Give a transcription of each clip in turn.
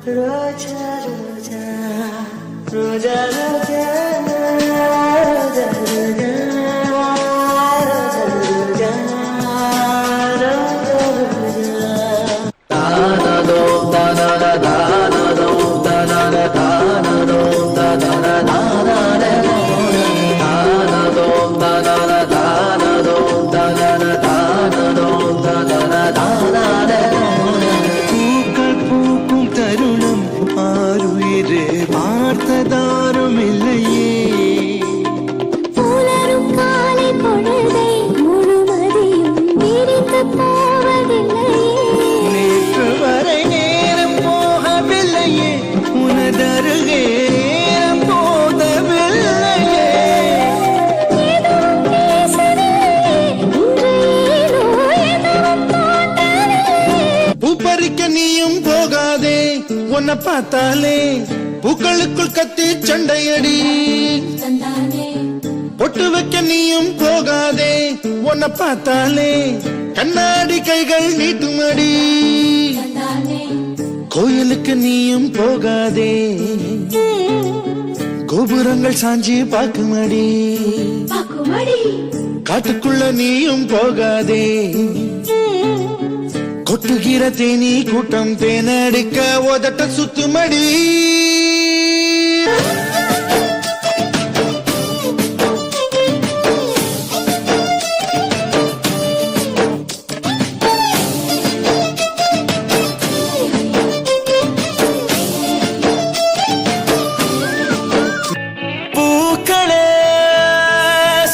ரோஜா ரோஜா ரோஜா ரோஜா ரோஜா ரோஜா நீயும் போகாதே உன்னை பார்த்தாலே பூக்களுக்குள் கத்தி சண்டையடி பொட்டு வைக்க நீயும் போகாதே உன்னை பார்த்தாலே கண்ணாடி கைகள் நீட்டுமடி கோயிலுக்கு நீயும் போகாதே கோபுரங்கள் சாஞ்சி பாக்குமடி காட்டுக்குள்ள நீயும் போகாதே கொட்டுகிற தேனி கூட்டம் தேனடிக்க உதட்ட சுத்துமடி பூக்களே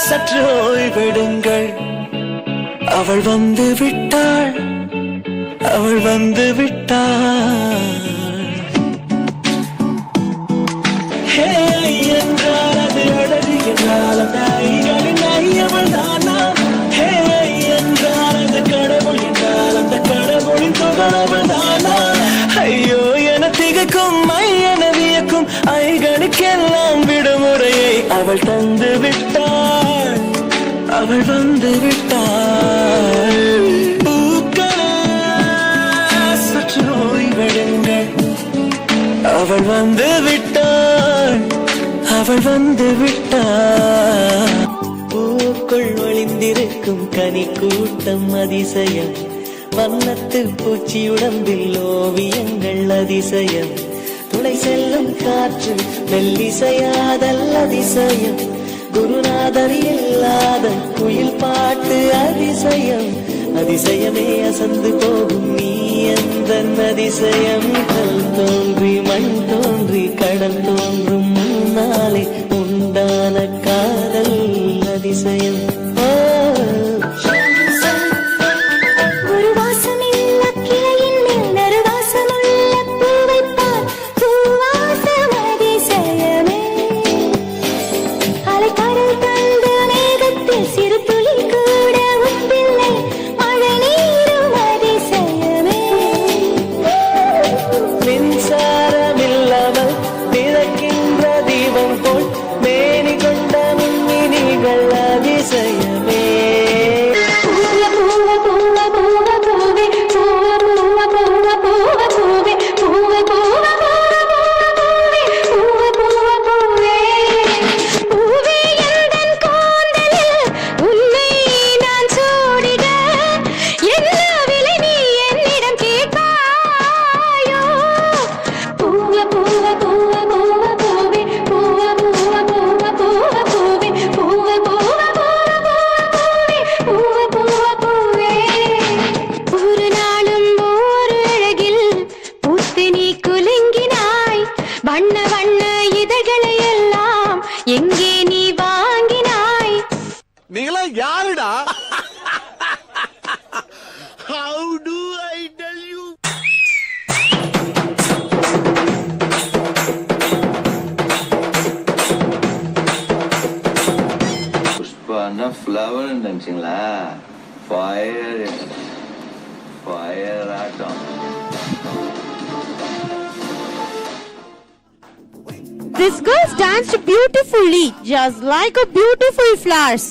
சற்று ஓய்வெடுங்கள் அவள் வந்து விட்டாள் அவள் வந்து விட்டாள் என்றால் அது அழகு என்றால் அந்த ஐகளின் ஐயவள் தானா என்றால் அது கடவுள் என்றால் அந்த கடவுளின் துகளவள் தானா ஐயோ என திகைக்கும் என வியக்கும் ஐகளுக்கெல்லாம் விடுமுறையை அவள் தந்து விட்டாள் அவள் வந்து விட்டாள் அவள் வந்து விட்டாள் அவள் வந்து விட்டாள் பூக்குள் ஒளிந்திருக்கும் கனி கூட்டம் அதிசயம் வண்ணத்து பூச்சி உடம்பில் ஓவியங்கள் அதிசயம் துளை செல்லும் காற்று மெல்லிசையாதல் அதிசயம் குருநாதர் இல்லாத குயில் பாட்டு அதிசயம் அதிசயமே அசந்து போகும் நீ எந்த அதிசயம் கல் தோன்றி மண் தோன்றி கடல் தோன்றும் முன்னாலே உண்டான காதல் அதிசயம் யாருடா? How do I tell you? புஷ்பான ஃப்ளவர் நினைச்சீங்களா? ஃபயர் ஆட்டம். This girl stands beautifully, just like a beautiful flowers.